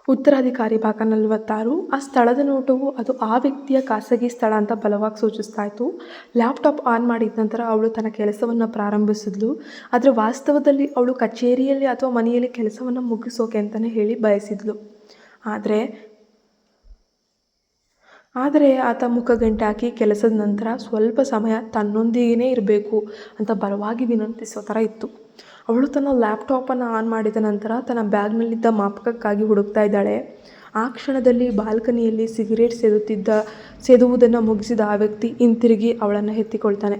ಉತ್ತರಾಧಿಕಾರಿ ಭಾಗ 46. ಆ ಸ್ಥಳದ ನೋಟವು ಅದು ಆ ವ್ಯಕ್ತಿಯ ಖಾಸಗಿ ಸ್ಥಳ ಅಂತ ಬಲವಾಗಿ ಸೂಚಿಸ್ತಾ ಇತ್ತು. ಲ್ಯಾಪ್ಟಾಪ್ ಆನ್ ಮಾಡಿದ ನಂತರ ಅವಳು ತನ್ನ ಕೆಲಸವನ್ನು ಪ್ರಾರಂಭಿಸಿದ್ಲು. ಆದರೆ ವಾಸ್ತವದಲ್ಲಿ ಅವಳು ಕಚೇರಿಯಲ್ಲಿ ಅಥವಾ ಮನೆಯಲ್ಲಿ ಕೆಲಸವನ್ನು ಮುಗಿಸೋಕೆ ಅಂತಲೇ ಹೇಳಿ ಬಯಸಿದ್ಲು. ಆದರೆ ಆತ ಮುಖಗಂಟೆ ಹಾಕಿ ಕೆಲಸದ ನಂತರ ಸ್ವಲ್ಪ ಸಮಯ ತನ್ನೊಂದಿಗೇ ಇರಬೇಕು ಅಂತ ಬಲವಾಗಿ ವಿನಂತಿಸೋ ಥರ ಇತ್ತು. ಅವಳು ತನ್ನ ಲ್ಯಾಪ್ಟಾಪನ್ನು ಆನ್ ಮಾಡಿದ ನಂತರ ತನ್ನ ಬ್ಯಾಗ್ನಲ್ಲಿದ್ದ ಮಾಪಕಕ್ಕಾಗಿ ಹುಡುಕ್ತಾ ಇದ್ದಾಳೆ. ಆ ಕ್ಷಣದಲ್ಲಿ ಬಾಲ್ಕನಿಯಲ್ಲಿ ಸಿಗರೇಟ್ ಸೇದುವುದನ್ನು ಮುಗಿಸಿದ ಆ ವ್ಯಕ್ತಿ ಹಿಂತಿರುಗಿ ಅವಳನ್ನು ಎತ್ತಿಕೊಳ್ತಾನೆ.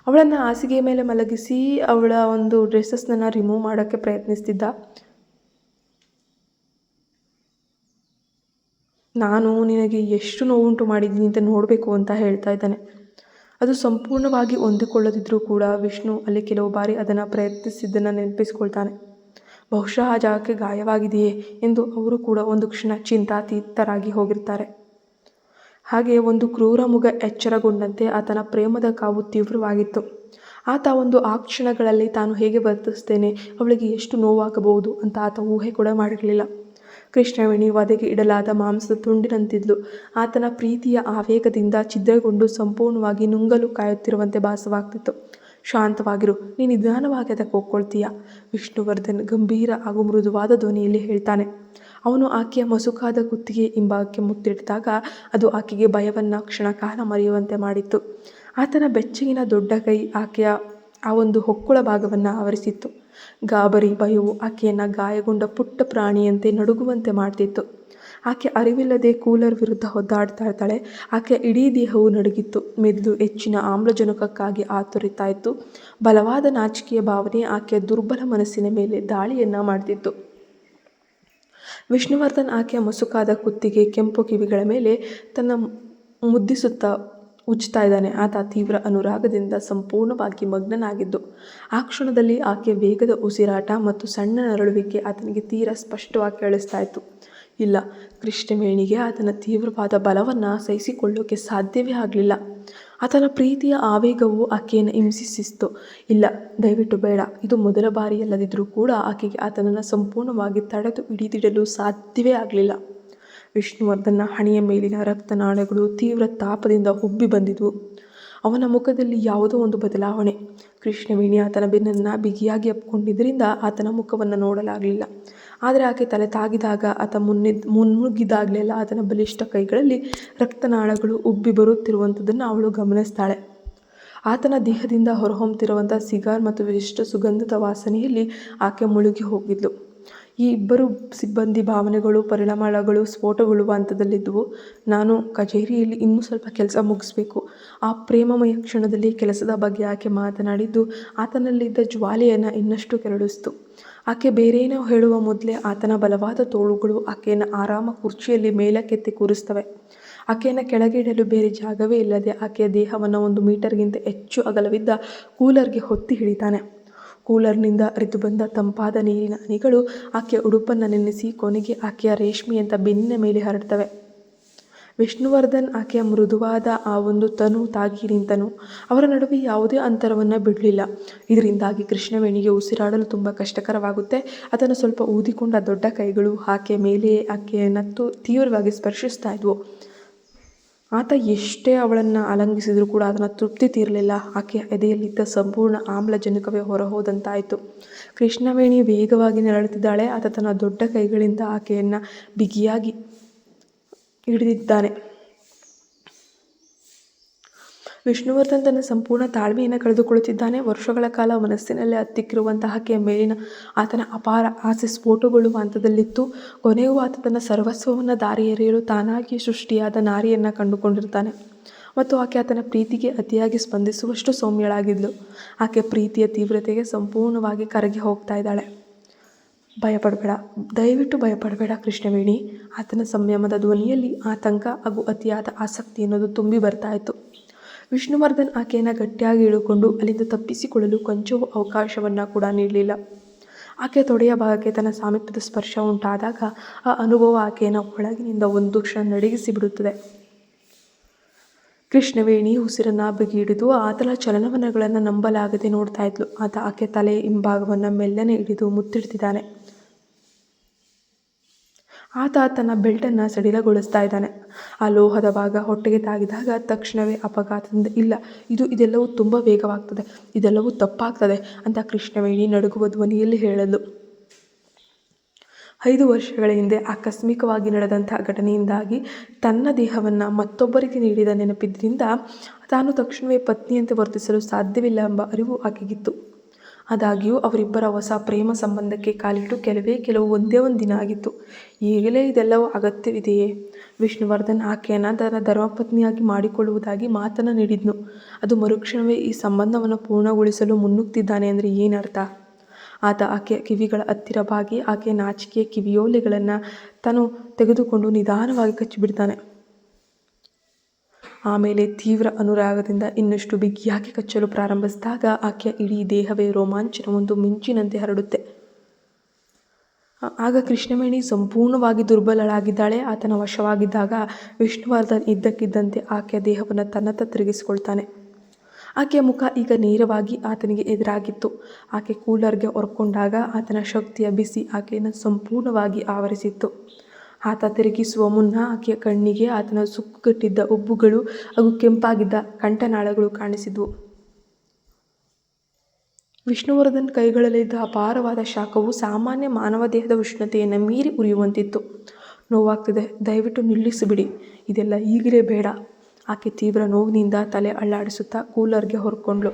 ಅವಳನ್ನು ಹಾಸಿಗೆ ಮೇಲೆ ಮಲಗಿಸಿ ಅವಳ ಒಂದು ಡ್ರೆಸ್ಸಸ್ನನ್ನು ರಿಮೂವ್ ಮಾಡೋಕ್ಕೆ ಪ್ರಯತ್ನಿಸ್ತಿದ್ದ. ನಾನು ನಿನಗೆ ಎಷ್ಟು ನೋವುಂಟು ಮಾಡಿದ್ದೀನಿ ಅಂತ ನೋಡಬೇಕು ಅಂತ ಹೇಳ್ತಾ ಇದ್ದಾನೆ. ಅದು ಸಂಪೂರ್ಣವಾಗಿ ಹೊಂದಿಕೊಳ್ಳದಿದ್ದರೂ ಕೂಡ ವಿಷ್ಣು ಅಲ್ಲಿ ಕೆಲವು ಬಾರಿ ಅದನ್ನು ಪ್ರಯತ್ನಿಸಿದ್ದನ್ನು ನೆನಪಿಸ್ಕೊಳ್ತಾನೆ. ಬಹುಶಃ ಆ ಜಾಗಕ್ಕೆ ಗಾಯವಾಗಿದೆಯೇ ಎಂದು ಅವರು ಕೂಡ ಒಂದು ಕ್ಷಣ ಚಿಂತಾತೀತರಾಗಿ ಹೋಗಿರ್ತಾರೆ. ಹಾಗೆ ಒಂದು ಕ್ರೂರ ಮುಗ ಎಚ್ಚರಗೊಂಡಂತೆ ಆತನ ಪ್ರೇಮದ ಕಾವು ತೀವ್ರವಾಗಿತ್ತು. ಆತ ಆ ಕ್ಷಣಗಳಲ್ಲಿ ತಾನು ಹೇಗೆ ವರ್ತಿಸ್ತೇನೆ, ಅವಳಿಗೆ ಎಷ್ಟು ನೋವಾಗಬಹುದು ಅಂತ ಆತ ಊಹೆ ಕೂಡ ಮಾಡಿರಲಿಲ್ಲ. ಕೃಷ್ಣವೇಣಿ ವಧೆಗೆ ಇಡಲಾದ ಮಾಂಸದ ತುಂಡಿನಂತಿದ್ಲು. ಆತನ ಪ್ರೀತಿಯ ಆವೇಗದಿಂದ ಛಿದ್ರಗೊಂಡು ಸಂಪೂರ್ಣವಾಗಿ ನುಂಗಲು ಕಾಯುತ್ತಿರುವಂತೆ ಭಾಸವಾಗ್ತಿತ್ತು. ಶಾಂತವಾಗಿರು, ನೀನು ನಿಧಾನವಾಗಿ ಅದಕ್ಕೆ ಒಕ್ಕೊಳ್ತೀಯ, ವಿಷ್ಣುವರ್ಧನ್ ಗಂಭೀರ ಹಾಗೂ ಮೃದುವಾದ ಧ್ವನಿಯಲ್ಲಿ ಹೇಳ್ತಾನೆ. ಅವನು ಆಕೆಯ ಮಸುಕಾದ ಕುತ್ತಿಗೆ ಹಿಂಭಾಗಕ್ಕೆ ಮುತ್ತಿಡಿದಾಗ ಅದು ಆಕೆಗೆ ಭಯವನ್ನು ಕ್ಷಣಕಾಲ ಮರೆಯುವಂತೆ ಮಾಡಿತ್ತು. ಆತನ ಬೆಚ್ಚಗಿನ ದೊಡ್ಡ ಕೈ ಆಕೆಯ ಆ ಒಂದು ಹೊಕ್ಕುಳ ಭಾಗವನ್ನು ಆವರಿಸಿತ್ತು. ಗಾಬರಿ ಭಯವು ಆಕೆಯನ್ನು ಗಾಯಗೊಂಡ ಪುಟ್ಟ ಪ್ರಾಣಿಯಂತೆ ನಡುಗುವಂತೆ ಮಾಡ್ತಿತ್ತು. ಆಕೆ ಅರಿವಿಲ್ಲದೆ ಕೂಲರ್ ವಿರುದ್ಧ ಒದ್ದಾಡ್ತಾ ಇರ್ತಾಳೆ. ಆಕೆಯ ಇಡೀ ದೇಹವು ನಡುಗಿತ್ತು. ಮೆದುಳು ಹೆಚ್ಚಿನ ಆಮ್ಲಜನಕಕ್ಕಾಗಿ ಆತುರಿತಾ ಇತ್ತು. ಬಲವಾದ ನಾಚಿಕೆಯ ಭಾವನೆ ಆಕೆಯ ದುರ್ಬಲ ಮನಸ್ಸಿನ ಮೇಲೆ ದಾಳಿಯನ್ನು ಮಾಡ್ತಿತ್ತು. ವಿಷ್ಣುವರ್ಧನ್ ಆಕೆಯ ಮಸುಕಾದ ಕುತ್ತಿಗೆ, ಕೆಂಪು ಕಿವಿಗಳ ಮೇಲೆ ತನ್ನ ಮುದ್ದಿಸುತ್ತಾ ಉಜ್ತಾ ಇದ್ದಾನೆ. ಆತ ತೀವ್ರ ಅನುರಾಗದಿಂದ ಸಂಪೂರ್ಣವಾಗಿ ಮಗ್ನನಾಗಿದ್ದು. ಆ ಕ್ಷಣದಲ್ಲಿ ಆಕೆಯ ವೇಗದ ಉಸಿರಾಟ ಮತ್ತು ಸಣ್ಣ ನರಳುವಿಕೆ ಆತನಿಗೆ ತೀರಾ ಸ್ಪಷ್ಟವಾಗಿ ಕೇಳಿಸ್ತಾ ಇತ್ತು. ಇಲ್ಲ, ಕೃಷ್ಣವೇಣಿಗೆ ಆತನ ತೀವ್ರವಾದ ಬಲವನ್ನು ಸಹಿಸಿಕೊಳ್ಳೋಕೆ ಸಾಧ್ಯವೇ ಆಗಲಿಲ್ಲ. ಆತನ ಪ್ರೀತಿಯ ಆವೇಗವು ಆಕೆಯನ್ನು ಹಿಂಸಿಸಿತ್ತು. ಇಲ್ಲ, ದಯವಿಟ್ಟು ಬೇಡ. ಇದು ಮೊದಲ ಬಾರಿಯಲ್ಲದಿದ್ದರೂ ಕೂಡ ಆಕೆಗೆ ಆತನನ್ನು ಸಂಪೂರ್ಣವಾಗಿ ತಡೆದು ಹಿಡಿದಿಡಲು ಸಾಧ್ಯವೇ ಆಗಲಿಲ್ಲ. ವಿಷ್ಣುವರ್ಧನ್ನ ಹಣೆಯ ಮೇಲಿನ ರಕ್ತನಾಳಗಳು ತೀವ್ರ ತಾಪದಿಂದ ಉಬ್ಬಿ ಬಂದಿದ್ವು. ಅವನ ಮುಖದಲ್ಲಿ ಯಾವುದೋ ಒಂದು ಬದಲಾವಣೆ. ಕೃಷ್ಣವೇಣಿ ಆತನ ಬೆನ್ನನ್ನು ಬಿಗಿಯಾಗಿ ಅಪ್ಪಿಕೊಂಡಿದ್ದರಿಂದ ಆತನ ಮುಖವನ್ನು ನೋಡಲಾಗಲಿಲ್ಲ. ಆದರೆ ಆಕೆ ತಲೆ ತಾಗಿದಾಗ, ಆತ ಮುನ್ನುಗ್ಗಿದಾಗಲೆಲ್ಲ ಆತನ ಬಲಿಷ್ಠ ಕೈಗಳಲ್ಲಿ ರಕ್ತನಾಳಗಳು ಉಬ್ಬಿ ಬರುತ್ತಿರುವಂಥದ್ದನ್ನು ಅವಳು ಗಮನಿಸ್ತಾಳೆ. ಆತನ ದೇಹದಿಂದ ಹೊರಹೊಮ್ಮುತ್ತಿರುವಂಥ ಸಿಗಾರ್ ಮತ್ತು ವಿಶಿಷ್ಟ ಸುಗಂಧದ ವಾಸನೆಯಲ್ಲಿ ಆಕೆ ಮುಳುಗಿ ಹೋಗಿದ್ಲು. ಈ ಇಬ್ಬರು ಸಿಬ್ಬಂದಿ ಭಾವನೆಗಳು, ಪರಿಣಾಮಗಳು ಸ್ಫೋಟಗೊಳ್ಳುವ ಹಂತದಲ್ಲಿದ್ದವು. ನಾನು ಕಚೇರಿಯಲ್ಲಿ ಇನ್ನೂ ಸ್ವಲ್ಪ ಕೆಲಸ ಮುಗಿಸ್ಬೇಕು. ಆ ಪ್ರೇಮಮಯ ಕ್ಷಣದಲ್ಲಿ ಕೆಲಸದ ಬಗ್ಗೆ ಆಕೆ ಮಾತನಾಡಿದ್ದು ಆತನಲ್ಲಿದ್ದ ಜ್ವಾಲೆಯನ್ನು ಇನ್ನಷ್ಟು ಕೆರಳಿಸಿತು. ಆಕೆ ಬೇರೇನೋ ಹೇಳುವ ಮೊದಲೇ ಆತನ ಬಲವಾದ ತೋಳುಗಳು ಆಕೆಯನ್ನು ಆರಾಮ ಕುರ್ಚಿಯಲ್ಲಿ ಮೇಲಕ್ಕೆತ್ತಿ ಕೂರಿಸ್ತವೆ. ಆಕೆಯನ್ನು ಕೆಳಗೆ ಇಡಲು ಬೇರೆ ಜಾಗವೇ ಇಲ್ಲದೆ ಆಕೆಯ ದೇಹವನ್ನು 1 ಮೀಟರ್ಗಿಂತ ಹೆಚ್ಚು ಅಗಲವಿದ್ದ ಕೂಲರ್ಗೆ ಹೊತ್ತಿ ಹಿಡಿತಾನೆ. ಕೂಲರ್ನಿಂದ ಹರಿದು ಬಂದ ತಂಪಾದ ನೀರಿನ ಹನಿಗಳು ಆಕೆಯ ಉಡುಪನ್ನು ನೆನೆಸಿ ಕೊನೆಗೆ ಆಕೆಯ ರೇಷ್ಮೆಯಂಥ ಬೆನ್ನಿನ ಮೇಲೆ ಹರಡ್ತವೆ. ವಿಷ್ಣುವರ್ಧನ್ ಆಕೆಯ ಮೃದುವಾದ ಆ ಒಂದು ತನು ತಾಗಿ ನಿಂತನು. ಅವರ ನಡುವೆ ಯಾವುದೇ ಅಂತರವನ್ನು ಬಿಡಲಿಲ್ಲ. ಇದರಿಂದಾಗಿ ಕೃಷ್ಣವೇಣಿಗೆ ಉಸಿರಾಡಲು ತುಂಬ ಕಷ್ಟಕರವಾಗುತ್ತೆ. ಅದನ್ನು ಸ್ವಲ್ಪ ಊದಿಕೊಂಡ ದೊಡ್ಡ ಕೈಗಳು ಆಕೆಯ ಮೇಲೆ ಆಕೆಯನ್ನು ತೀವ್ರವಾಗಿ ಸ್ಪರ್ಶಿಸ್ತಾ ಇದ್ವು. ಆತ ಎಷ್ಟೇ ಅವಳನ್ನು ಆಲಿಂಗಿಸಿದರೂ ಕೂಡ ಅದನ್ನು ತೃಪ್ತಿ ತೀರಲಿಲ್ಲ. ಆಕೆಯ ಎದೆಯಲ್ಲಿದ್ದ ಸಂಪೂರ್ಣ ಆಮ್ಲಜನಕವೇ ಹೊರಹೋದಂತಾಯಿತು. ಕೃಷ್ಣವೇಣಿ ವೇಗವಾಗಿ ನರಳುತ್ತಿದ್ದಾಳೆ. ಆತ ತನ್ನ ದೊಡ್ಡ ಕೈಗಳಿಂದ ಆಕೆಯನ್ನು ಬಿಗಿಯಾಗಿ ಹಿಡಿದಿದ್ದಾನೆ. ವಿಷ್ಣುವರ್ಧನ್ ತನ್ನ ಸಂಪೂರ್ಣ ತಾಳ್ಮೆಯನ್ನು ಕಳೆದುಕೊಳ್ಳುತ್ತಿದ್ದಾನೆ. ವರ್ಷಗಳ ಕಾಲ ಮನಸ್ಸಿನಲ್ಲಿ ಹತ್ತಿಕ್ಕಿರುವಂತಹ ಆಕೆಯ ಮೇಲಿನ ಆತನ ಅಪಾರ ಆಸೆ ಸ್ಫೋಟಗೊಳ್ಳುವ ಹಂತದಲ್ಲಿತ್ತು. ಕೊನೆಗೂ ಆತ ತನ್ನ ಸರ್ವಸ್ವವನ್ನು ದಾರಿ ಎರೆಯಲು ತಾನಾಗಿ ಸೃಷ್ಟಿಯಾದ ನಾರಿಯನ್ನು ಕಂಡುಕೊಂಡಿರ್ತಾನೆ. ಮತ್ತು ಆಕೆ ಆತನ ಪ್ರೀತಿಗೆ ಅತಿಯಾಗಿ ಸ್ಪಂದಿಸುವಷ್ಟು ಸೌಮ್ಯಳಾಗಿದ್ಲು. ಆಕೆ ಪ್ರೀತಿಯ ತೀವ್ರತೆಗೆ ಸಂಪೂರ್ಣವಾಗಿ ಕರಗಿ ಹೋಗ್ತಾ ಇದ್ದಾಳೆ. ಭಯಪಡಬೇಡ, ದಯವಿಟ್ಟು ಭಯಪಡಬೇಡ ಕೃಷ್ಣವೇಣಿ. ಆತನ ಸಂಯಮದ ಧ್ವನಿಯಲ್ಲಿ ಆತಂಕ ಹಾಗೂ ಅತಿಯಾದ ಆಸಕ್ತಿ ಅನ್ನೋದು ತುಂಬಿ ಬರ್ತಾ ಇತ್ತು. ವಿಷ್ಣುವರ್ಧನ್ ಆಕೆಯನ್ನು ಗಟ್ಟಿಯಾಗಿ ಇಳುಕೊಂಡು ಅಲ್ಲಿಂದ ತಪ್ಪಿಸಿಕೊಳ್ಳಲು ಕೊಂಚವೂ ಅವಕಾಶವನ್ನು ಕೂಡ ನೀಡಲಿಲ್ಲ. ಆಕೆಯ ತೊಡೆಯ ಭಾಗಕ್ಕೆ ತನ್ನ ಸಾಮೀಪ್ಯದ ಸ್ಪರ್ಶ ಉಂಟಾದಾಗ ಆ ಅನುಭವ ಆಕೆಯನ್ನು ಒಳಗಿನಿಂದ ಒಂದು ಕ್ಷಣ ನಡಗಿಸಿ ಬಿಡುತ್ತದೆ. ಕೃಷ್ಣವೇಣಿ ಉಸಿರನ್ನು ಬಿಗಿ ಹಿಡಿದು ಆತನ ಚಲನವಲನಗಳನ್ನು ನಂಬಲಾಗದೆ ನೋಡ್ತಾ ಇದ್ಲು. ಆತ ಆಕೆ ತಲೆ ಹಿಂಭಾಗವನ್ನು ಮೆಲ್ಲನೆ ಹಿಡಿದು ಮುತ್ತಿಡ್ತಿದ್ದಾನೆ. ಆತ ತನ್ನ ಬೆಲ್ಟನ್ನು ಸಡಿಲಗೊಳಿಸ್ತಾ ಇದ್ದಾನೆ. ಆ ಲೋಹದ ಭಾಗ ಹೊಟ್ಟೆಗೆ ತಾಗಿದಾಗ ತಕ್ಷಣವೇ ಅಪಘಾತದಿಂದ ಇದೆಲ್ಲವೂ ತುಂಬ ವೇಗವಾಗ್ತದೆ, ಇದೆಲ್ಲವೂ ತಪ್ಪಾಗ್ತದೆ ಅಂತ ಕೃಷ್ಣವೇಣಿ ನಡುಗುವ ಧ್ವನಿಯಲ್ಲಿ ಹೇಳಲು. 5 ವರ್ಷಗಳ ಹಿಂದೆ ಆಕಸ್ಮಿಕವಾಗಿ ನಡೆದಂಥ ಘಟನೆಯಿಂದಾಗಿ ತನ್ನ ದೇಹವನ್ನು ಮತ್ತೊಬ್ಬರಿಗೆ ನೀಡಿದ ನೆನಪಿದ್ದರಿಂದ ತಾನು ತಕ್ಷಣವೇ ಪತ್ನಿಯಂತೆ ವರ್ತಿಸಲು ಸಾಧ್ಯವಿಲ್ಲ ಎಂಬ ಅರಿವು ಆಕೆಗಿತ್ತು. ಆದಾಗ್ಯೂ ಅವರಿಬ್ಬರ ಹೊಸ ಪ್ರೇಮ ಸಂಬಂಧಕ್ಕೆ ಕಾಲಿಟ್ಟು ಕೆಲವು ಒಂದೇ ಒಂದು ದಿನ ಆಗಿತ್ತು. ಈಗಲೇ ಇದೆಲ್ಲವೂ ಅಗತ್ಯವಿದೆಯೇ? ವಿಷ್ಣುವರ್ಧನ್ ಆಕೆಯನ್ನು ತನ್ನ ಧರ್ಮಪತ್ನಿಯಾಗಿ ಮಾಡಿಕೊಳ್ಳುವುದಾಗಿ ಮಾತನ್ನು ನೀಡಿದ್ನು. ಅದು ಮರುಕ್ಷಣವೇ ಈ ಸಂಬಂಧವನ್ನು ಪೂರ್ಣಗೊಳಿಸಲು ಮುನ್ನುಗ್ತಿದ್ದಾನೆ ಅಂದರೆ ಏನರ್ಥ? ಆತ ಆಕೆಯ ಕಿವಿಗಳ ಹತ್ತಿರ ಬಾಗಿ ಆಕೆಯ ನಾಚಿಕೆಯ ಕಿವಿಯೋಲೆಗಳನ್ನು ತಾನು ತೆಗೆದುಕೊಂಡು ನಿಧಾನವಾಗಿ ಕಚ್ಚಿಬಿಡ್ತಾನೆ. ಆಮೇಲೆ ತೀವ್ರ ಅನುರಾಗದಿಂದ ಇನ್ನಷ್ಟು ಬಿಗಿಯಾಗಿ ಕಚ್ಚಲು ಪ್ರಾರಂಭಿಸಿದಾಗ ಆಕೆಯ ಇಡೀ ದೇಹವೇ ರೋಮಾಂಚನ ಒಂದು ಮಿಂಚಿನಂತೆ ಹರಡುತ್ತೆ. ಆಗ ಕೃಷ್ಣವೇಣಿ ಸಂಪೂರ್ಣವಾಗಿ ದುರ್ಬಲಳಾಗಿದ್ದಾಳೆ. ಆತನ ವಶವಾಗಿದ್ದಾಗ ವಿಷ್ಣುವರ್ಧನ್ ಇದ್ದಕ್ಕಿದ್ದಂತೆ ಆಕೆಯ ದೇಹವನ್ನು ತನ್ನತ್ತ ತಿರುಗಿಸಿಕೊಳ್ತಾನೆ. ಆಕೆಯ ಮುಖ ಈಗ ನೇರವಾಗಿ ಆತನಿಗೆ ಎದುರಾಗಿತ್ತು. ಆಕೆ ಕೂಲರ್ಗೆ ಹೊರ್ಕೊಂಡಾಗ ಆತನ ಶಕ್ತಿಯ ಬಿಸಿ ಆಕೆಯನ್ನು ಸಂಪೂರ್ಣವಾಗಿ ಆವರಿಸಿತ್ತು. ಆತ ತಿರುಗಿಸುವ ಮುನ್ನ ಆಕೆಯ ಕಣ್ಣಿಗೆ ಆತನ ಸುಕ್ಕುಗಟ್ಟಿದ್ದ ಉಬ್ಬುಗಳು ಹಾಗೂ ಕೆಂಪಾಗಿದ್ದ ಕಂಠನಾಳಗಳು ಕಾಣಿಸಿದ್ವು. ವಿಷ್ಣುವರ್ಧನ್ ಕೈಗಳಲ್ಲಿದ್ದ ಅಪಾರವಾದ ಶಾಖವು ಸಾಮಾನ್ಯ ಮಾನವ ದೇಹದ ಉಷ್ಣತೆಯನ್ನು ಮೀರಿ ಉರಿಯುವಂತಿತ್ತು. ನೋವಾಗ್ತಿದೆ, ದಯವಿಟ್ಟು ನಿಲ್ಲಿಸಿಬಿಡಿ, ಇದೆಲ್ಲ ಈಗಲೇ ಬೇಡ. ಆಕೆ ತೀವ್ರ ನೋವಿನಿಂದ ತಲೆ ಅಲ್ಲಾಡಿಸುತ್ತಾ ಕೂಲರ್ಗೆ ಹೊರ್ಕೊಂಡ್ಳು.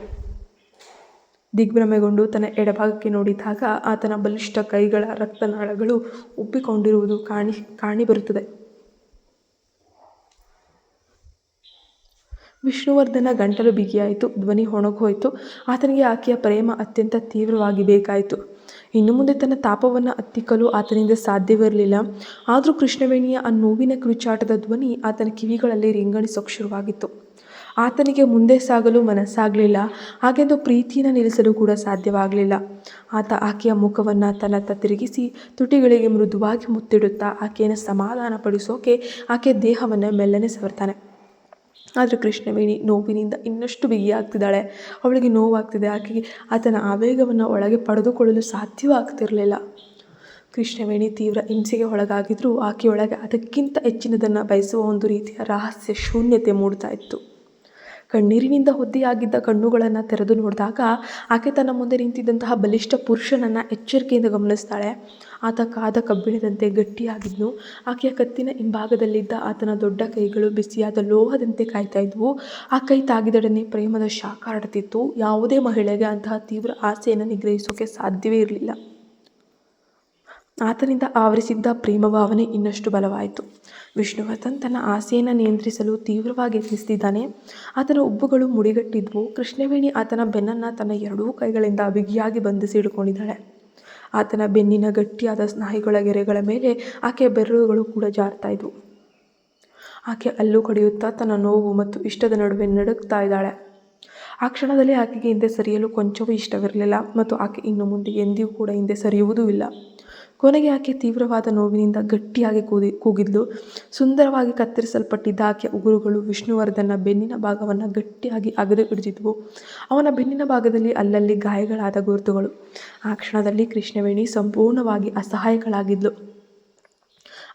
ದಿಗ್ಭ್ರಮೆಗೊಂಡು ತನ್ನ ಎಡಭಾಗಕ್ಕೆ ನೋಡಿದಾಗ ಆತನ ಬಲಿಷ್ಠ ಕೈಗಳ ರಕ್ತನಾಳಗಳು ಉಬ್ಬಿಕೊಂಡಿರುವುದು ಕಾಣಿಬರುತ್ತದೆ. ವಿಷ್ಣುವರ್ಧನ ಗಂಟಲು ಬಿಗಿಯಾಯಿತು, ಧ್ವನಿ ಹೊಣಗೋಯಿತು. ಆತನಿಗೆ ಆಕೆಯ ಪ್ರೇಮ ಅತ್ಯಂತ ತೀವ್ರವಾಗಿ ಬೇಕಾಯಿತು. ಇನ್ನು ಮುಂದೆ ತನ್ನ ತಾಪವನ್ನು ಹತ್ತಿಕ್ಕಲು ಆತನಿಂದ ಸಾಧ್ಯವಿರಲಿಲ್ಲ. ಆದರೂ ಕೃಷ್ಣವೇಣಿಯ ಆ ನೋವಿನ ಕಿರುಚಾಟದ ಧ್ವನಿ ಆತನ ಕಿವಿಗಳಲ್ಲಿ ರಿಂಗಣಿಸೋಕೆ ಶುರುವಾಗಿತ್ತು. ಆತನಿಗೆ ಮುಂದೆ ಸಾಗಲು ಮನಸ್ಸಾಗಲಿಲ್ಲ. ಹಾಗೆಂದು ಪ್ರೀತಿಯನ್ನು ನಿಲ್ಲಿಸಲು ಕೂಡ ಸಾಧ್ಯವಾಗಲಿಲ್ಲ. ಆತ ಆಕೆಯ ಮುಖವನ್ನು ತನ್ನತ್ತ ತಿರುಗಿಸಿ ತುಟಿಗಳಿಗೆ ಮೃದುವಾಗಿ ಮುತ್ತಿಡುತ್ತಾ ಆಕೆಯನ್ನು ಸಮಾಧಾನ ಪಡಿಸೋಕೆ ಆಕೆಯ ದೇಹವನ್ನು ಮೆಲ್ಲನೆ ಸವರ್ತಾನೆ. ಆದರೆ ಕೃಷ್ಣವೇಣಿ ನೋವಿನಿಂದ ಇನ್ನಷ್ಟು ಬಿಗಿಯಾಗ್ತಿದ್ದಾಳೆ. ಅವಳಿಗೆ ನೋವಾಗ್ತಿದೆ. ಆಕೆಗೆ ಆತನ ಆವೇಗವನ್ನು ಒಳಗೆ ಪಡೆದುಕೊಳ್ಳಲು ಸಾಧ್ಯವಾಗ್ತಿರಲಿಲ್ಲ. ಕೃಷ್ಣವೇಣಿ ತೀವ್ರ ಹಿಂಸೆಗೆ ಒಳಗಾಗಿದ್ರೂ ಆಕೆಯೊಳಗೆ ಅದಕ್ಕಿಂತ ಹೆಚ್ಚಿನದನ್ನು ಬಯಸುವ ಒಂದು ರೀತಿಯ ರಹಸ್ಯ ಶೂನ್ಯತೆ ಮೂಡ್ತಾ ಇತ್ತು. ಕಣ್ಣೀರಿನಿಂದ ಹೊದ್ದೆಯಾಗಿದ್ದ ಕಣ್ಣುಗಳನ್ನು ತೆರೆದು ನೋಡಿದಾಗ ಆಕೆ ತನ್ನ ಮುಂದೆ ನಿಂತಿದ್ದಂತಹ ಬಲಿಷ್ಠ ಪುರುಷನನ್ನು ಎಚ್ಚರಿಕೆಯಿಂದ ಗಮನಿಸ್ತಾಳೆ. ಆತ ಕಾದ ಕಬ್ಬಿಣದಂತೆ ಗಟ್ಟಿಯಾಗಿದ್ನು. ಆಕೆಯ ಕತ್ತಿನ ಹಿಂಭಾಗದಲ್ಲಿದ್ದ ಆತನ ದೊಡ್ಡ ಕೈಗಳು ಬಿಸಿಯಾದ ಲೋಹದಂತೆ ಕಾಯ್ತಾ ಇದ್ವು. ಆ ಕೈ ತಾಗಿದೊಡನೆ ಪ್ರೇಮದ ಶಾಖ ಹರಡುತ್ತಿತ್ತು. ಯಾವುದೇ ಮಹಿಳೆಗೆ ಅಂತಹ ತೀವ್ರ ಆಸೆಯನ್ನು ನಿಗ್ರಹಿಸೋಕೆ ಸಾಧ್ಯವೇ ಇರಲಿಲ್ಲ. ಆತನಿಂದ ಆವರಿಸಿದ್ದ ಪ್ರೇಮ ಭಾವನೆ ಇನ್ನಷ್ಟು ಬಲವಾಯಿತು. ವಿಷ್ಣುವರ್ಧನ್ ತನ್ನ ಆಸೆಯನ್ನು ನಿಯಂತ್ರಿಸಲು ತೀವ್ರವಾಗಿ ಯತ್ನಿಸುತ್ತಿದ್ದಾನೆ. ಆತನ ಉಬ್ಬುಗಳು ಮುಡಿಗಟ್ಟಿದ್ವು. ಕೃಷ್ಣವೇಣಿ ಆತನ ಬೆನ್ನನ್ನು ತನ್ನ ಎರಡೂ ಕೈಗಳಿಂದ ಬಿಗಿಯಾಗಿ ಬಂಧಿಸಿ ಹಿಡ್ಕೊಂಡಿದ್ದಾಳೆ. ಆತನ ಬೆನ್ನಿನ ಗಟ್ಟಿಯಾದ ಸ್ನಾಯುಗಳ ಗೆರೆಗಳ ಮೇಲೆ ಆಕೆಯ ಬೆರಳುಗಳು ಕೂಡ ಜಾರ್ತಾ ಇದ್ವು. ಆಕೆ ಹಲ್ಲು ಕಡಿಯುತ್ತಾ ತನ್ನ ನೋವು ಮತ್ತು ಇಷ್ಟದ ನಡುವೆ ನಡುಗ್ತಾ ಇದ್ದಾಳೆ. ಆ ಕ್ಷಣದಲ್ಲಿ ಆಕೆಗೆ ಹಿಂದೆ ಸರಿಯಲು ಕೊಂಚವೂ ಇಷ್ಟವಿರಲಿಲ್ಲ ಮತ್ತು ಆಕೆ ಇನ್ನು ಮುಂದೆ ಎಂದಿಗೂ ಕೂಡ ಹಿಂದೆ ಸರಿಯುವುದೂ ಇಲ್ಲ. ಕೊನೆಗೆ ಆಕೆ ತೀವ್ರವಾದ ನೋವಿನಿಂದ ಗಟ್ಟಿಯಾಗಿ ಕೂಗಿದ್ಲು. ಸುಂದರವಾಗಿ ಕತ್ತರಿಸಲ್ಪಟ್ಟಿದ್ದ ಆಕೆಯ ಉಗುರುಗಳು ವಿಷ್ಣುವರ್ಧನ್ನ ಬೆನ್ನಿನ ಭಾಗವನ್ನು ಗಟ್ಟಿಯಾಗಿ ಅಗೆದು ಹಿಡಿದಿದ್ವು. ಅವನ ಬೆನ್ನಿನ ಭಾಗದಲ್ಲಿ ಅಲ್ಲಲ್ಲಿ ಗಾಯಗಳಾದ ಗುರುತುಗಳು. ಆ ಕ್ಷಣದಲ್ಲಿ ಕೃಷ್ಣವೇಣಿ ಸಂಪೂರ್ಣವಾಗಿ ಅಸಹಾಯಕಳಾಗಿದ್ಲು.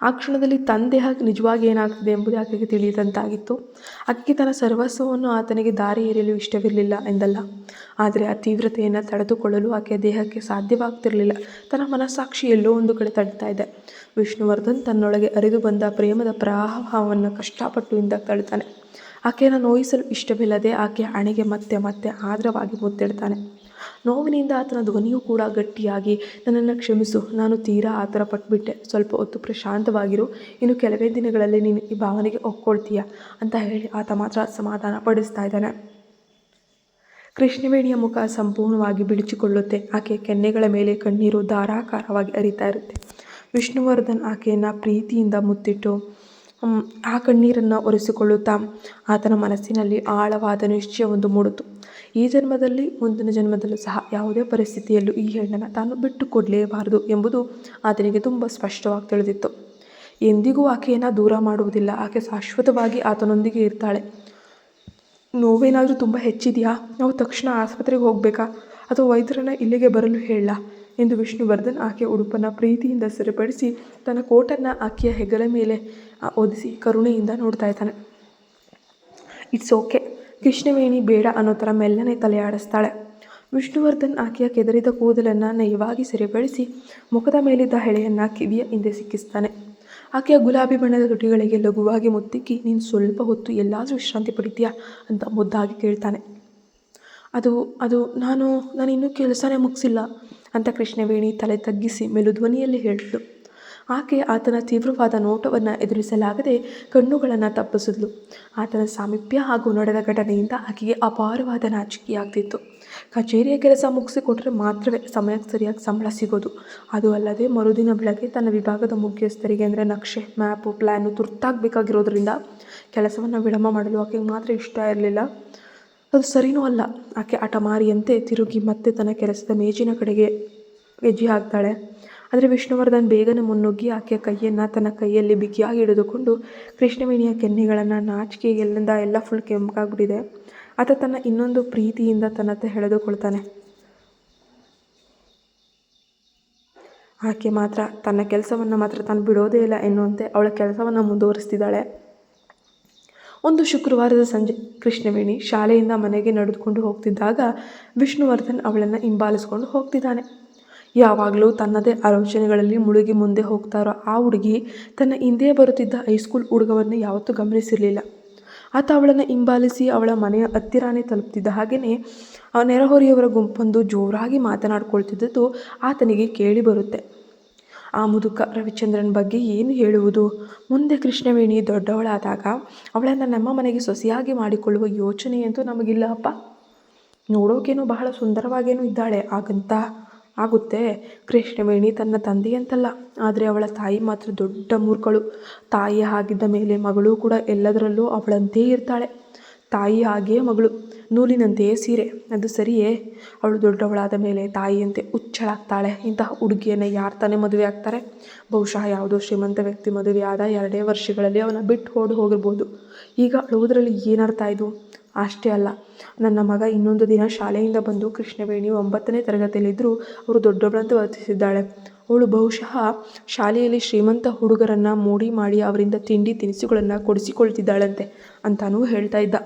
ಆ ಕ್ಷಣದಲ್ಲಿ ತನ್ನ ದೇಹ ನಿಜವಾಗಿ ಏನಾಗ್ತಿದೆ ಎಂಬುದು ಆಕೆಗೆ ತಿಳಿದಂತಾಗಿತ್ತು. ಆಕೆಗೆ ತನ್ನ ಸರ್ವಸ್ವವನ್ನು ಆತನಿಗೆ ದಾರಿ ಎರೆಯಲು ಇಷ್ಟವಿರಲಿಲ್ಲ ಎಂದಲ್ಲ, ಆದರೆ ಆ ತೀವ್ರತೆಯನ್ನು ತಡೆದುಕೊಳ್ಳಲು ಆಕೆಯ ದೇಹಕ್ಕೆ ಸಾಧ್ಯವಾಗ್ತಿರಲಿಲ್ಲ. ತನ್ನ ಮನಸ್ಸಾಕ್ಷಿ ಎಲ್ಲೋ ಒಂದು ಕಡೆ ತಡ್ತಾ ಇದೆ. ವಿಷ್ಣುವರ್ಧನ್ ತನ್ನೊಳಗೆ ಹರಿದು ಬಂದ ಪ್ರೇಮದ ಪ್ರವಾಹವನ್ನು ಕಷ್ಟಪಟ್ಟು ಹಿಂದಕ್ಕೆ ತಳ್ತಾನೆ. ಆಕೆಯನ್ನು ನೋಯಿಸಲು ಇಷ್ಟವಿಲ್ಲದೆ ಆಕೆಯ ಹಣೆಗೆ ಮತ್ತೆ ಮತ್ತೆ ಆರ್ದ್ರವಾಗಿ ಮುತ್ತಿಡ್ತಾನೆ. ನೋವಿನಿಂದ ಆತನ ಧ್ವನಿಯೂ ಕೂಡ ಗಟ್ಟಿಯಾಗಿ, ನನ್ನನ್ನು ಕ್ಷಮಿಸು, ನಾನು ತೀರಾ ಆತರ ಪಟ್ಬಿಟ್ಟೆ, ಸ್ವಲ್ಪ ಹೊತ್ತು ಪ್ರಶಾಂತವಾಗಿರು, ಇನ್ನು ಕೆಲವೇ ದಿನಗಳಲ್ಲಿ ನೀನು ಈ ಭಾವನೆಗೆ ಒಪ್ಕೊಳ್ತೀಯ ಅಂತ ಹೇಳಿ ಆತ ಮಾತ್ರ ಸಮಾಧಾನ ಪಡಿಸ್ತಾ ಇದ್ದಾನೆ. ಕೃಷ್ಣವೇಣಿಯ ಮುಖ ಸಂಪೂರ್ಣವಾಗಿ ಬಿಡಿಚಿಕೊಳ್ಳುತ್ತೆ. ಆಕೆಯ ಕೆನ್ನೆಗಳ ಮೇಲೆ ಕಣ್ಣೀರು ಧಾರಾಕಾರವಾಗಿ ಹರಿತಾ ಇರುತ್ತೆ. ವಿಷ್ಣುವರ್ಧನ್ ಆಕೆಯನ್ನು ಪ್ರೀತಿಯಿಂದ ಮುತ್ತಿಟ್ಟು ಆ ಕಣ್ಣೀರನ್ನು ಒರೆಸಿಕೊಳ್ಳುತ್ತಾ ಆತನ ಮನಸ್ಸಿನಲ್ಲಿ ಆಳವಾದ ನಿಶ್ಚಯವೊಂದು ಮೂಡಿತು. ಈ ಜನ್ಮದಲ್ಲಿ ಮುಂದಿನ ಜನ್ಮದಲ್ಲೂ ಸಹ ಯಾವುದೇ ಪರಿಸ್ಥಿತಿಯಲ್ಲೂ ಈ ಹೆಣ್ಣನ್ನು ತಾನು ಬಿಟ್ಟು ಕೊಡಲೇಬಾರದು ಎಂಬುದು ಆತನಿಗೆ ತುಂಬ ಸ್ಪಷ್ಟವಾಗಿ ತಿಳಿದಿತ್ತು. ಎಂದಿಗೂ ಆಕೆಯನ್ನು ದೂರ ಮಾಡುವುದಿಲ್ಲ. ಆಕೆ ಶಾಶ್ವತವಾಗಿ ಆತನೊಂದಿಗೆ ಇರ್ತಾಳೆ. ನೋವೇನಾದರೂ ತುಂಬ ಹೆಚ್ಚಿದೆಯಾ? ನಾವು ತಕ್ಷಣ ಆಸ್ಪತ್ರೆಗೆ ಹೋಗಬೇಕಾ ಅಥವಾ ವೈದ್ಯರನ್ನು ಇಲ್ಲಿಗೆ ಬರಲು ಹೇಳಲ್ಲ? ಎಂದು ವಿಷ್ಣುವರ್ಧನ್ ಆಕೆಯ ಉಡುಪನ್ನು ಪ್ರೀತಿಯಿಂದ ಸರಿಪಡಿಸಿ ತನ್ನ ಕೋಟನ್ನು ಆಕೆಯ ಹೆಗಲ ಮೇಲೆ ಒದಿಸಿ ಕರುಣೆಯಿಂದ ನೋಡ್ತಾ ಇದ್ದಾನೆ. It's okay. ಕೃಷ್ಣವೇಣಿ ಬೇಡ ಅನ್ನೋ ಥರ ಮೆಲ್ಲನೆ ತಲೆಯಾಡಿಸ್ತಾಳೆ. ವಿಷ್ಣುವರ್ಧನ್ ಆಕೆಯ ಕೆದರಿದ ಕೂದಲನ್ನು ನಯವಾಗಿ ಸರಿಪಡಿಸಿ ಮುಖದ ಮೇಲಿದ್ದ ಹೆಳೆಯನ್ನು ಕಿವಿಯ ಹಿಂದೆ ಸಿಕ್ಕಿಸ್ತಾನೆ. ಆಕೆಯ ಗುಲಾಬಿ ಬಣ್ಣದ ತುಟಿಗಳಿಗೆ ಲಘುವಾಗಿ ಮುತ್ತಿಕ್ಕಿ, ನೀನು ಸ್ವಲ್ಪ ಹೊತ್ತು ಎಲ್ಲಾದರೂ ವಿಶ್ರಾಂತಿ ಪಡಿತೀಯಾ ಅಂತ ಮುದ್ದಾಗಿ ಕೇಳ್ತಾನೆ. ಅದು ಅದು ನಾನು ಇನ್ನೂ ಕೆಲಸನೇ ಮುಗಿಸಿಲ್ಲ ಅಂತ ಕೃಷ್ಣವೇಣಿ ತಲೆ ತಗ್ಗಿಸಿ ಮೆಲುಧ್ವನಿಯಲ್ಲಿ ಹೇಳಿದ್ಳು. ಆಕೆ ಆತನ ತೀವ್ರವಾದ ನೋಟವನ್ನು ಎದುರಿಸಲಾಗದೆ ಕಣ್ಣುಗಳನ್ನು ತಪ್ಪಿಸಿದ್ಲು. ಆತನ ಸಾಮೀಪ್ಯ ಹಾಗೂ ನಡೆದ ಘಟನೆಯಿಂದ ಆಕೆಗೆ ಅಪಾರವಾದ ನಾಚಿಕೆಯಾಗ್ತಿತ್ತು. ಕಚೇರಿಯ ಕೆಲಸ ಮುಗಿಸಿಕೊಟ್ರೆ ಮಾತ್ರವೇ ಸಮಯಕ್ಕೆ ಸರಿಯಾಗಿ ಸಂಬಳ ಸಿಗೋದು. ಅದು ಅಲ್ಲದೆ ಮರುದಿನ ಬೆಳಗ್ಗೆ ತನ್ನ ವಿಭಾಗದ ಮುಖ್ಯಸ್ಥರಿಗೆ ಅಂದರೆ ನಕ್ಷೆ, ಮ್ಯಾಪು, ಪ್ಲ್ಯಾನು ತುರ್ತಾಗಬೇಕಾಗಿರೋದ್ರಿಂದ ಕೆಲಸವನ್ನು ವಿಳಂಬ ಮಾಡಲು ಆಕೆಗೆ ಮಾತ್ರ ಇಷ್ಟ ಇರಲಿಲ್ಲ. ಅದು ಸರಿನೂ ಅಲ್ಲ. ಆಕೆ ಹಠಮಾರಿಯಂತೆ ತಿರುಗಿ ಮತ್ತೆ ತನ್ನ ಕೆಲಸದ ಮೇಜಿನ ಕಡೆಗೆ ಹೆಜ್ಜೆ ಹಾಕ್ತಾಳೆ. ಆದರೆ ವಿಷ್ಣುವರ್ಧನ್ ಬೇಗನೆ ಮುನ್ನುಗ್ಗಿ ಆಕೆಯ ಕೈಯನ್ನು ತನ್ನ ಕೈಯಲ್ಲಿ ಬಿಗಿಯಾಗಿ ಹಿಡಿದುಕೊಂಡು ಕೃಷ್ಣವೇಣಿಯ ಕೆನ್ನೆಗಳನ್ನು ನಾಚಿಕೆಗೆಲ್ಲಿಂದ ಎಲ್ಲ ಫುಲ್ ಕೆಂಪಾಗ್ಬಿಟ್ಟಿದೆ. ಆತ ತನ್ನ ಇನ್ನೊಂದು ಪ್ರೀತಿಯಿಂದ ತನ್ನತ್ತ ಎಳೆದುಕೊಳ್ತಾನೆ. ಆಕೆ ಮಾತ್ರ ತನ್ನ ಕೆಲಸವನ್ನು ಮಾತ್ರ ತಾನು ಬಿಡೋದೇ ಇಲ್ಲ ಎನ್ನುವಂತೆ ಅವಳ ಕೆಲಸವನ್ನು ಮುಂದುವರಿಸ್ತಿದ್ದಾಳೆ. ಒಂದು ಶುಕ್ರವಾರದ ಸಂಜೆ ಕೃಷ್ಣವೇಣಿ ಶಾಲೆಯಿಂದ ಮನೆಗೆ ನಡೆದುಕೊಂಡು ಹೋಗ್ತಿದ್ದಾಗ ವಿಷ್ಣುವರ್ಧನ್ ಅವಳನ್ನು ಹಿಂಬಾಲಿಸ್ಕೊಂಡು ಹೋಗ್ತಿದ್ದಾನೆ. ಯಾವಾಗಲೂ ತನ್ನದೇ ಆಲೋಚನೆಗಳಲ್ಲಿ ಮುಳುಗಿ ಮುಂದೆ ಹೋಗ್ತಾರೋ ಆ ಹುಡುಗಿ ತನ್ನ ಹಿಂದೆ ಬರುತ್ತಿದ್ದ ಹೈಸ್ಕೂಲ್ ಹುಡುಗವನ್ನು ಯಾವತ್ತೂ ಗಮನಿಸಿರಲಿಲ್ಲ. ಆತ ಅವಳನ್ನು ಹಿಂಬಾಲಿಸಿ ಅವಳ ಮನೆಯ ಹತ್ತಿರಾನೇ ತಲುಪ್ತಿದ್ದ ಹಾಗೆಯೇ ಆ ನೆರೆಹೊರೆಯವರ ಗುಂಪೊಂದು ಜೋರಾಗಿ ಮಾತನಾಡ್ಕೊಳ್ತಿದ್ದದ್ದು ಆತನಿಗೆ ಕೇಳಿ ಬರುತ್ತೆ. ಆ ಮುದುಕ ರವಿಚಂದ್ರನ್ ಬಗ್ಗೆ ಏನು ಹೇಳುವುದು? ಮುಂದೆ ಕೃಷ್ಣವೇಣಿ ದೊಡ್ಡವಳಾದಾಗ ಅವಳನ್ನು ನಮ್ಮ ಮನೆಗೆ ಸೊಸೆಯಾಗಿ ಮಾಡಿಕೊಳ್ಳುವ ಯೋಚನೆಯಂತೂ ನಮಗಿಲ್ಲ ಅಪ್ಪ. ನೋಡೋಕೇನೋ ಬಹಳ ಸುಂದರವಾಗೇನೂ ಇದ್ದಾಳೆ ಆಗಂತ ಆಗುತ್ತೆ. ಕೃಷ್ಣವೇಣಿ ತನ್ನ ತಂದೆಯಂತಲ್ಲ, ಆದರೆ ಅವಳ ತಾಯಿ ಮಾತ್ರ ದೊಡ್ಡ ಮೂರ್ಖಳು. ತಾಯಿ ಆಗಿದ್ದ ಮೇಲೆ ಮಗಳು ಕೂಡ ಎಲ್ಲದರಲ್ಲೂ ಅವಳಂತೆಯೇ ಇರ್ತಾಳೆ. ತಾಯಿ ಹಾಗೆಯೇ ಮಗಳು, ನೂಲಿನಂತೆಯೇ ಸೀರೆ. ಅದು ಸರಿಯೇ, ಅವಳು ದೊಡ್ಡವಳಾದ ಮೇಲೆ ತಾಯಿಯಂತೆ ಹುಚ್ಚಳಾಗ್ತಾಳೆ. ಇಂತಹ ಹುಡುಗಿಯನ್ನು ಯಾರು ತಾನೇ ಮದುವೆ ಆಗ್ತಾರೆ? ಬಹುಶಃ ಯಾವುದೋ ಶ್ರೀಮಂತ ವ್ಯಕ್ತಿ ಮದುವೆ ಆದ 2 ವರ್ಷಗಳಲ್ಲಿ ಅವನ ಬಿಟ್ಟು ಹೋಗಿರ್ಬೋದು. ಈಗ ಅಳುವುದರಲ್ಲಿ ಏನರ್ಥ ಇದು? ಅಷ್ಟೇ ಅಲ್ಲ, ನನ್ನ ಮಗ ಇನ್ನೊಂದು ದಿನ ಶಾಲೆಯಿಂದ ಬಂದು ಕೃಷ್ಣವೇಣಿ 9ನೇ ತರಗತಿಯಲ್ಲಿದ್ದರೂ ಅವರು ದೊಡ್ಡವಳಂತೆ ವರ್ತಿಸಿದ್ದಾಳೆ. ಅವಳು ಬಹುಶಃ ಶಾಲೆಯಲ್ಲಿ ಶ್ರೀಮಂತ ಹುಡುಗರನ್ನು ಮೋಡಿ ಮಾಡಿ ಅವರಿಂದ ತಿಂಡಿ ತಿನಿಸುಗಳನ್ನು ಕೊಡಿಸಿಕೊಳ್ತಿದ್ದಾಳಂತೆ ಅಂತಾನೂ ಹೇಳ್ತಾ ಇದ್ದ.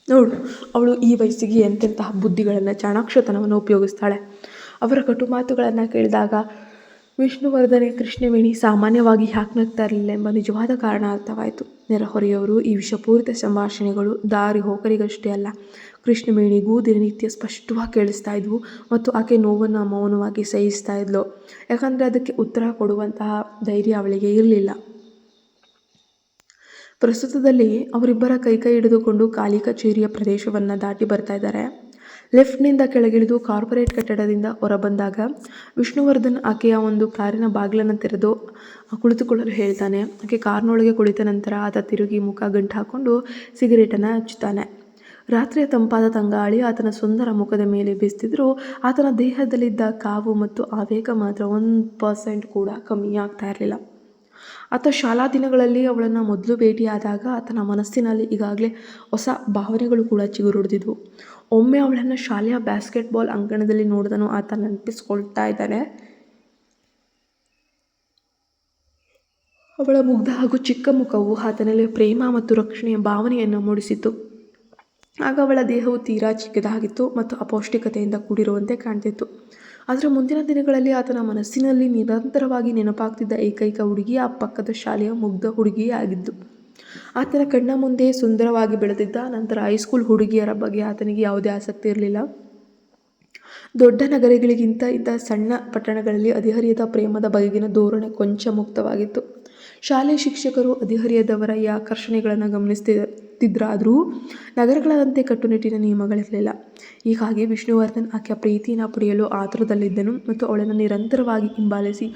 ನೋಡು, ಅವಳು ಈ ವಯಸ್ಸಿಗೆ ಎಂತೆಂತಹ ಬುದ್ಧಿಗಳನ್ನು, ಚಾಣಾಕ್ಷತನವನ್ನು ಉಪಯೋಗಿಸ್ತಾಳೆ. ಅವರ ಕಟು ಮಾತುಗಳನ್ನು ಕೇಳಿದಾಗ ವಿಷ್ಣುವರ್ಧನೆ ಕೃಷ್ಣವೇಣಿ ಸಾಮಾನ್ಯವಾಗಿ ಯಾಕೆ ನಗ್ತಾ ಇರಲಿಲ್ಲ ಎಂಬ ನಿಜವಾದ ಕಾರಣ ಅರ್ಥವಾಯಿತು. ನೆರೆಹೊರೆಯವರು ಈ ವಿಷಪೂರಿತ ಸಂಭಾಷಣೆಗಳು ದಾರಿ ಹೋಕರಿಗಷ್ಟೇ ಅಲ್ಲ, ಕೃಷ್ಣವೇಣಿಗೂ ದಿನನಿತ್ಯ ಸ್ಪಷ್ಟವಾಗಿ ಕೇಳಿಸ್ತಾ ಇದ್ವು ಮತ್ತು ಆಕೆ ನೋವನ್ನು ಮೌನವಾಗಿ ಸಹಿಸ್ತಾ ಇದ್ಲು. ಯಾಕಂದರೆ ಅದಕ್ಕೆ ಉತ್ತರ ಕೊಡುವಂತಹ ಧೈರ್ಯ ಅವಳಿಗೆ ಇರಲಿಲ್ಲ. ಪ್ರಸ್ತುತದಲ್ಲಿ ಅವರಿಬ್ಬರ ಕೈ ಹಿಡಿದುಕೊಂಡು ಖಾಲಿ ಕಚೇರಿಯ ಪ್ರದೇಶವನ್ನು ದಾಟಿ ಬರ್ತಾ ಇದ್ದಾರೆ. ಲಿಫ್ಟ್ನಿಂದ ಕೆಳಗಿಳಿದು ಕಾರ್ಪೊರೇಟ್ ಕಟ್ಟಡದಿಂದ ಹೊರಬಂದಾಗ ವಿಷ್ಣುವರ್ಧನ್ ಆಕೆಯ ಒಂದು ಕಾರಿನ ಬಾಗಿಲನ್ನು ತೆರೆದು ಕುಳಿತುಕೊಳ್ಳಲು ಹೇಳ್ತಾನೆ. ಆಕೆ ಕಾರ್ನೊಳಗೆ ಕುಳಿತ ನಂತರ ಆತ ತಿರುಗಿ ಮುಖ ಗಂಟು ಹಾಕ್ಕೊಂಡು ಸಿಗರೇಟನ್ನು ಹಚ್ಚುತ್ತಾನೆ. ರಾತ್ರಿಯ ತಂಪಾದ ತಂಗಾಳಿ ಆತನ ಸುಂದರ ಮುಖದ ಮೇಲೆ ಬೀಸ್ತಿದ್ರೂ ಆತನ ದೇಹದಲ್ಲಿದ್ದ ಕಾವು ಮತ್ತು ಆವೇಗ ಮಾತ್ರ 1% ಕೂಡ ಕಮ್ಮಿ ಆಗ್ತಾ ಇರಲಿಲ್ಲ. ಆತ ಶಾಲಾ ದಿನಗಳಲ್ಲಿ ಅವಳನ್ನು ಮೊದಲು ಭೇಟಿಯಾದಾಗ ಆತನ ಮನಸ್ಸಿನಲ್ಲಿ ಈಗಾಗಲೇ ಹೊಸ ಭಾವನೆಗಳು ಕೂಡ ಚಿಗುರೊಡೆದಿದ್ವು. ಒಮ್ಮೆ ಅವಳನ್ನು ಶಾಲೆಯ ಬ್ಯಾಸ್ಕೆಟ್ಬಾಲ್ ಅಂಗಣದಲ್ಲಿ ನೋಡಿದನು ಆತ ನೆನಪಿಸ್ಕೊಳ್ತಾ ಇದ್ದಾನೆ. ಅವಳ ಮುಗ್ಧ ಹಾಗೂ ಚಿಕ್ಕ ಮುಖವು ಆತನಲ್ಲಿ ಪ್ರೇಮ ಮತ್ತು ರಕ್ಷಣೆಯ ಭಾವನೆಯನ್ನು ಮೂಡಿಸಿತು. ಆಗ ಅವಳ ದೇಹವು ತೀರಾ ಚಿಕ್ಕದಾಗಿತ್ತು ಮತ್ತು ಅಪೌಷ್ಟಿಕತೆಯಿಂದ ಕೂಡಿರುವಂತೆ ಕಾಣ್ತಿತ್ತು. ಆದರೆ ಮುಂದಿನ ದಿನಗಳಲ್ಲಿ ಆತನ ಮನಸ್ಸಿನಲ್ಲಿ ನಿರಂತರವಾಗಿ ನೆನಪಾಗ್ತಿದ್ದ ಏಕೈಕ ಹುಡುಗಿ ಆ ಪಕ್ಕದ ಶಾಲೆಯ ಮುಗ್ಧ ಹುಡುಗಿಯೇ ಆಗಿದ್ದು. ಆತನ ಕಣ್ಣ ಮುಂದೆ ಸುಂದರವಾಗಿ ಬೆಳೆದಿದ್ದ ನಂತರ ಹೈಸ್ಕೂಲ್ ಹುಡುಗಿಯರ ಬಗ್ಗೆ ಆತನಿಗೆ ಯಾವುದೇ ಆಸಕ್ತಿ ಇರಲಿಲ್ಲ. ದೊಡ್ಡ ನಗರಗಳಿಗಿಂತ ಇದ್ದ ಸಣ್ಣ ಪಟ್ಟಣಗಳಲ್ಲಿ ಹದಿಹರಿಯದ ಪ್ರೇಮದ ಬಗೆಗಿನ ಧೋರಣೆ ಕೊಂಚ ಮುಕ್ತವಾಗಿತ್ತು. ಶಾಲೆ ಶಿಕ್ಷಕರು ಹದಿಹರಿಯದವರ ಈ ಆಕರ್ಷಣೆಗಳನ್ನು ಗಮನಿಸ್ತಿದ್ರಾದರೂ ನಗರಗಳಂತೆ ಕಟ್ಟುನಿಟ್ಟಿನ ನಿಯಮಗಳಿರಲಿಲ್ಲ. ಹೀಗಾಗಿ ವಿಷ್ಣುವರ್ಧನ್ ಆಕೆಯ ಪ್ರೀತಿಯನ್ನು ಪಡೆಯಲು ಆತುರದಲ್ಲಿದ್ದನು ಮತ್ತು ಅವಳನ್ನು ನಿರಂತರವಾಗಿ ಹಿಂಬಾಲಿಸಿ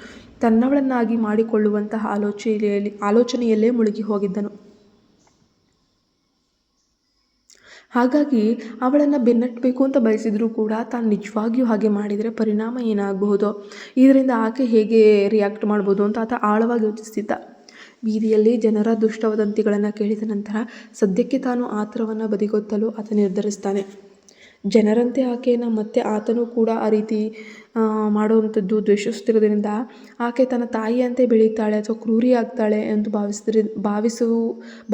ತನ್ನವಳನ್ನಾಗಿ ಮಾಡಿಕೊಳ್ಳುವಂತಹ ಆಲೋಚನೆಯಲ್ಲೇ ಮುಳುಗಿ ಹೋಗಿದ್ದನು. ಹಾಗಾಗಿ ಅವಳನ್ನು ಬೆನ್ನಟ್ಟಬೇಕು ಅಂತ ಬಯಸಿದರೂ ಕೂಡ ತಾನು ನಿಜವಾಗಿಯೂ ಹಾಗೆ ಮಾಡಿದರೆ ಪರಿಣಾಮ ಏನಾಗಬಹುದು, ಇದರಿಂದ ಆಕೆ ಹೇಗೆ ರಿಯಾಕ್ಟ್ ಮಾಡ್ಬೋದು ಅಂತ ಆತ ಆಳವಾಗಿ ಯೋಚಿಸ್ತಿದ್ದ. ಬೀದಿಯಲ್ಲಿ ಜನರ ದುಷ್ಟ ವದಂತಿಗಳನ್ನು ಕೇಳಿದ ನಂತರ ಸದ್ಯಕ್ಕೆ ತಾನು ಆತುರವನ್ನು ಬದಿಗೊತ್ತಲು ಆತ ನಿರ್ಧರಿಸ್ತಾನೆ. ಜನರಂತೆ ಆಕೆಯನ್ನು ಮತ್ತೆ ಆತನೂ ಕೂಡ ಆ ರೀತಿ ಮಾಡುವಂಥದ್ದು ದ್ವೇಷಿಸುತ್ತಿರೋದ್ರಿಂದ ಆಕೆ ತನ್ನ ತಾಯಿಯಂತೆ ಬೆಳೀತಾಳೆ ಅಥವಾ ಕ್ರೂರಿ ಆಗ್ತಾಳೆ ಎಂದು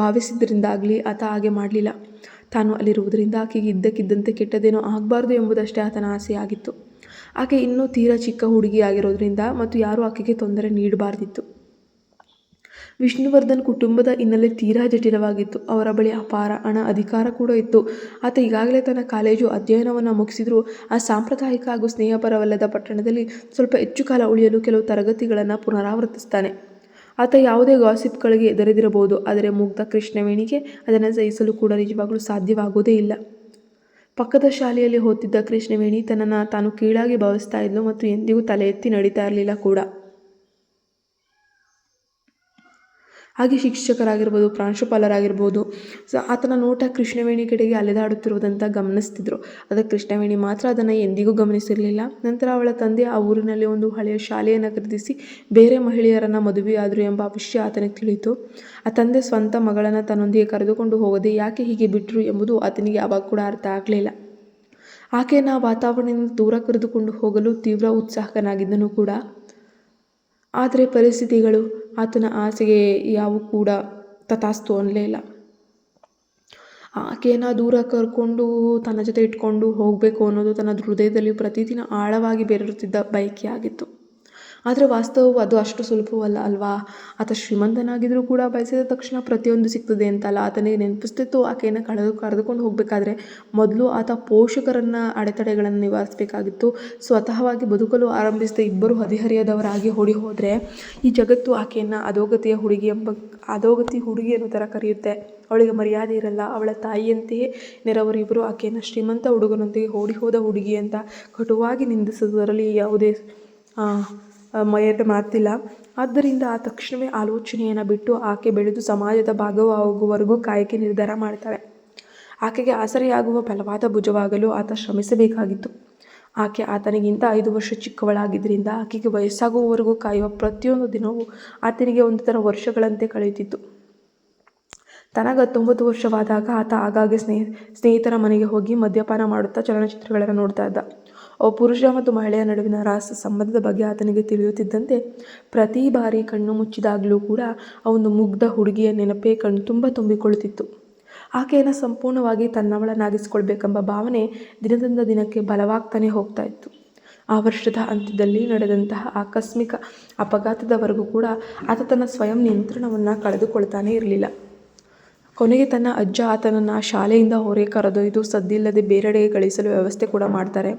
ಭಾವಿಸಿದ್ರಿಂದಾಗಲಿ ಆತ ಹಾಗೆ ಮಾಡಲಿಲ್ಲ. ತಾನು ಅಲ್ಲಿರುವುದರಿಂದ ಆಕೆಗೆ ಇದ್ದಕ್ಕಿದ್ದಂತೆ ಕೆಟ್ಟದೇನೋ ಆಗಬಾರ್ದು ಎಂಬುದಷ್ಟೇ ಆತನ ಆಸೆಯಾಗಿತ್ತು. ಆಕೆ ಇನ್ನೂ ತೀರಾ ಚಿಕ್ಕ ಹುಡುಗಿ ಆಗಿರೋದ್ರಿಂದ ಮತ್ತು ಯಾರೂ ಆಕೆಗೆ ತೊಂದರೆ ನೀಡಬಾರ್ದಿತ್ತು. ವಿಷ್ಣುವರ್ಧನ್ ಕುಟುಂಬದ ಹಿನ್ನೆಲೆ ತೀರಾ ಜಟಿಲವಾಗಿತ್ತು. ಅವರ ಬಳಿ ಅಪಾರ ಹಣ, ಅಧಿಕಾರ ಕೂಡ ಇತ್ತು. ಆತ ಈಗಾಗಲೇ ತನ್ನ ಕಾಲೇಜು ಅಧ್ಯಯನವನ್ನು ಮುಗಿಸಿದರೂ ಆ ಸಾಂಪ್ರದಾಯಿಕ ಹಾಗೂ ಸ್ನೇಹಪರವಲ್ಲದ ಪಟ್ಟಣದಲ್ಲಿ ಸ್ವಲ್ಪ ಹೆಚ್ಚು ಕಾಲ ಉಳಿಯಲು ಕೆಲವು ತರಗತಿಗಳನ್ನು ಪುನರಾವರ್ತಿಸ್ತಾನೆ. ಆತ ಯಾವುದೇ ಗಾಸಿಪ್ಗಳಿಗೆ ಹೆದರದಿರಬಹುದು, ಆದರೆ ಮುಗ್ಧ ಕೃಷ್ಣವೇಣಿಗೆ ಅದನ್ನು ಸಹಿಸಲು ಕೂಡ ನಿಜವಾಗಲೂ ಸಾಧ್ಯವಾಗುವುದೇ ಇಲ್ಲ. ಪಕ್ಕದ ಶಾಲೆಯಲ್ಲಿ ಓದ್ತಿದ್ದ ಕೃಷ್ಣವೇಣಿ ತನ್ನನ್ನು ತಾನು ಕೀಳಾಗಿ ಭಾವಿಸ್ತಾ ಇದ್ಲು ಮತ್ತು ಎಂದಿಗೂ ತಲೆ ಎತ್ತಿ ನಡೀತಾ ಇರಲಿಲ್ಲ ಕೂಡ. ಹಾಗೆ ಶಿಕ್ಷಕರಾಗಿರ್ಬೋದು, ಪ್ರಾಂಶುಪಾಲರಾಗಿರ್ಬೋದು ಆತನ ನೋಟ ಕೃಷ್ಣವೇಣಿ ಕಡೆಗೆ ಅಲೆದಾಡುತ್ತಿರುವುದಂತ ಗಮನಿಸ್ತಿದ್ರು. ಆದರೆ ಕೃಷ್ಣವೇಣಿ ಮಾತ್ರ ಅದನ್ನು ಎಂದಿಗೂ ಗಮನಿಸಿರಲಿಲ್ಲ. ನಂತರ ಅವಳ ತಂದೆ ಆ ಊರಿನಲ್ಲಿ ಒಂದು ಹಳೆಯ ಶಾಲೆಯನ್ನು ಖರೀದಿಸಿ ಬೇರೆ ಮಹಿಳೆಯರನ್ನು ಮದುವೆಯಾದರು ಎಂಬ ವಿಷಯ ಆತನಿಗೆ ತಿಳಿಯಿತು. ಆ ತಂದೆ ಸ್ವಂತ ಮಗಳನ್ನು ತನ್ನೊಂದಿಗೆ ಕರೆದುಕೊಂಡು ಹೋಗದೆ ಯಾಕೆ ಹೀಗೆ ಬಿಟ್ಟರು ಎಂಬುದು ಆತನಿಗೆ ಆವಾಗ ಕೂಡ ಅರ್ಥ ಆಗಲಿಲ್ಲ. ಆಕೆಯನ್ನು ಆ ವಾತಾವರಣದಿಂದ ದೂರ ಕರೆದುಕೊಂಡು ಹೋಗಲು ತೀವ್ರ ಉತ್ಸಾಹಕನಾಗಿದ್ದನು ಕೂಡ. ಆದರೆ ಪರಿಸ್ಥಿತಿಗಳು ಆತನ ಆಸೆಗೆ ಯಾವೂ ಕೂಡ ತಥಾಸ್ತು ಅನ್ನಲೇ ಇಲ್ಲ. ಆಕೆಯನ್ನು ದೂರ ಕರ್ಕೊಂಡು ತನ್ನ ಜೊತೆ ಇಟ್ಕೊಂಡು ಹೋಗಬೇಕು ಅನ್ನೋದು ತನ್ನ ಹೃದಯದಲ್ಲಿ ಪ್ರತಿದಿನ ಆಳವಾಗಿ ಬೇರೂರುತ್ತಿದ್ದ ಬಯಕೆಯಾಗಿತ್ತು. ಆದರೆ ವಾಸ್ತವವು ಅದು ಅಷ್ಟು ಸುಲಭವಲ್ಲ ಅಲ್ವಾ. ಆತ ಶ್ರೀಮಂತನಾಗಿದ್ದರೂ ಕೂಡ ಬಯಸಿದ ತಕ್ಷಣ ಪ್ರತಿಯೊಂದು ಸಿಗ್ತದೆ ಅಂತಲ್ಲ. ಆತನಿಗೆ ನೆನಪಿಸ್ತಿತ್ತು ಆಕೆಯನ್ನು ಕರೆದುಕೊಂಡು ಹೋಗಬೇಕಾದ್ರೆ ಮೊದಲು ಆತ ಪೋಷಕರನ್ನು ಅಡೆತಡೆಗಳನ್ನು ನಿವಾರಿಸಬೇಕಾಗಿತ್ತು. ಸ್ವತಃವಾಗಿ ಬದುಕಲು ಆರಂಭಿಸಿದ ಇಬ್ಬರು ಹದಿಹರೆಯದವರಾಗಿ ಓಡಿ ಹೋದರೆ ಈ ಜಗತ್ತು ಆಕೆಯನ್ನು ಅಧೋಗತಿ ಹುಡುಗಿ ಅನ್ನೋ ಥರ ಕರೆಯುತ್ತೆ. ಅವಳಿಗೆ ಮರ್ಯಾದೆ ಇರಲ್ಲ. ಅವಳ ತಾಯಿಯಂತೆಯೇ ನೆರವರು ಇಬ್ಬರು ಆಕೆಯನ್ನು ಶ್ರೀಮಂತ ಹುಡುಗನೊಂದಿಗೆ ಓಡಿ ಹೋದ ಹುಡುಗಿ ಅಂತ ಕಟುವಾಗಿ ನಿಂದಿಸುವುದರಲ್ಲಿ ಯಾವುದೇ ಮಾತಿಲ್ಲ. ಆದ್ದರಿಂದ ಆ ತಕ್ಷಣವೇ ಆಲೋಚನೆಯನ್ನು ಬಿಟ್ಟು ಆಕೆ ಬೆಳೆದು ಸಮಾಜದ ಭಾಗವಾಗುವವರೆಗೂ ಕಾಯಕ್ಕೆ ನಿರ್ಧಾರ ಮಾಡ್ತಾಳೆ. ಆಕೆಗೆ ಆಸರೆಯಾಗುವ ಬಲವಾದ ಭುಜವಾಗಲು ಆತ ಶ್ರಮಿಸಬೇಕಾಗಿತ್ತು. ಆಕೆ ಆತನಿಗಿಂತ 5 ವರ್ಷ ಚಿಕ್ಕವಳಾಗಿದ್ದರಿಂದ ಆಕೆಗೆ ವಯಸ್ಸಾಗುವವರೆಗೂ ಕಾಯುವ ಪ್ರತಿಯೊಂದು ದಿನವೂ ಆತನಿಗೆ ಒಂದು ಥರ ವರ್ಷಗಳಂತೆ ಕಳೆಯುತ್ತಿತ್ತು. ತನಗೆ 19 ವರ್ಷವಾದಾಗ ಆತ ಆಗಾಗ್ಗೆ ಸ್ನೇಹಿತರ ಮನೆಗೆ ಹೋಗಿ ಮದ್ಯಪಾನ ಮಾಡುತ್ತಾ ಚಲನಚಿತ್ರಗಳನ್ನು ನೋಡ್ತಾ ಇದ್ದ. ಪುರುಷ ಮತ್ತು ಮಹಿಳೆಯ ನಡುವಿನ ರಹಸ್ಯ ಸಂಬಂಧದ ಬಗ್ಗೆ ಆತನಿಗೆ ತಿಳಿಯುತ್ತಿದ್ದಂತೆ ಪ್ರತಿ ಬಾರಿ ಕಣ್ಣು ಮುಚ್ಚಿದಾಗಲೂ ಕೂಡ ಆ ಒಂದು ಮುಗ್ಧ ಹುಡುಗಿಯ ನೆನಪೇ ಕಣ್ತುಂಬ ತುಂಬಿಕೊಳ್ಳುತ್ತಿತ್ತು. ಆಕೆಯನ್ನು ಸಂಪೂರ್ಣವಾಗಿ ತನ್ನವಳನ್ನಾಗಿಸಿಕೊಳ್ಬೇಕೆಂಬ ಭಾವನೆ ದಿನದಿಂದ ದಿನಕ್ಕೆ ಬಲವಾಗ್ತಾನೆ ಹೋಗ್ತಾ ಇತ್ತು. ಆ ವರ್ಷದ ಅಂತ್ಯದಲ್ಲಿ ನಡೆದಂತಹ ಆಕಸ್ಮಿಕ ಅಪಘಾತದವರೆಗೂ ಕೂಡ ಆತ ತನ್ನ ಸ್ವಯಂ ನಿಯಂತ್ರಣವನ್ನು ಕಳೆದುಕೊಳ್ತಾನೆ ಇರಲಿಲ್ಲ. ಕೊನೆಗೆ ತನ್ನ ಅಜ್ಜ ಆತನನ್ನು ಶಾಲೆಯಿಂದ ಹೊರಗೆ ಕರೆದೊಯ್ದು ಸದ್ದಿಲ್ಲದೆ ಬೇರೆಡೆಗೆ ಕಳಿಸಲು ವ್ಯವಸ್ಥೆ ಕೂಡ ಮಾಡ್ತಾರೆ.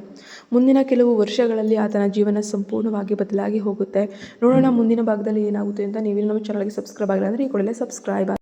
ಮುಂದಿನ ಕೆಲವು ವರ್ಷಗಳಲ್ಲಿ ಆತನ ಜೀವನ ಸಂಪೂರ್ಣವಾಗಿ ಬದಲಾಗಿ ಹೋಗುತ್ತೆ. ನೋಡೋಣ ಮುಂದಿನ ಭಾಗದಲ್ಲಿ ಏನಾಗುತ್ತೆ ಅಂತ. ನೀವು ನಮ್ಮ ಚಾನಲ್ಗೆ ಸಬ್ಸ್ಕ್ರೈಬ್ ಆಗಿಲ್ಲ ಅಂದರೆ ಈ ಕೂಡಲೇ ಸಬ್ಸ್ಕ್ರೈಬ್ ಆಗಿ.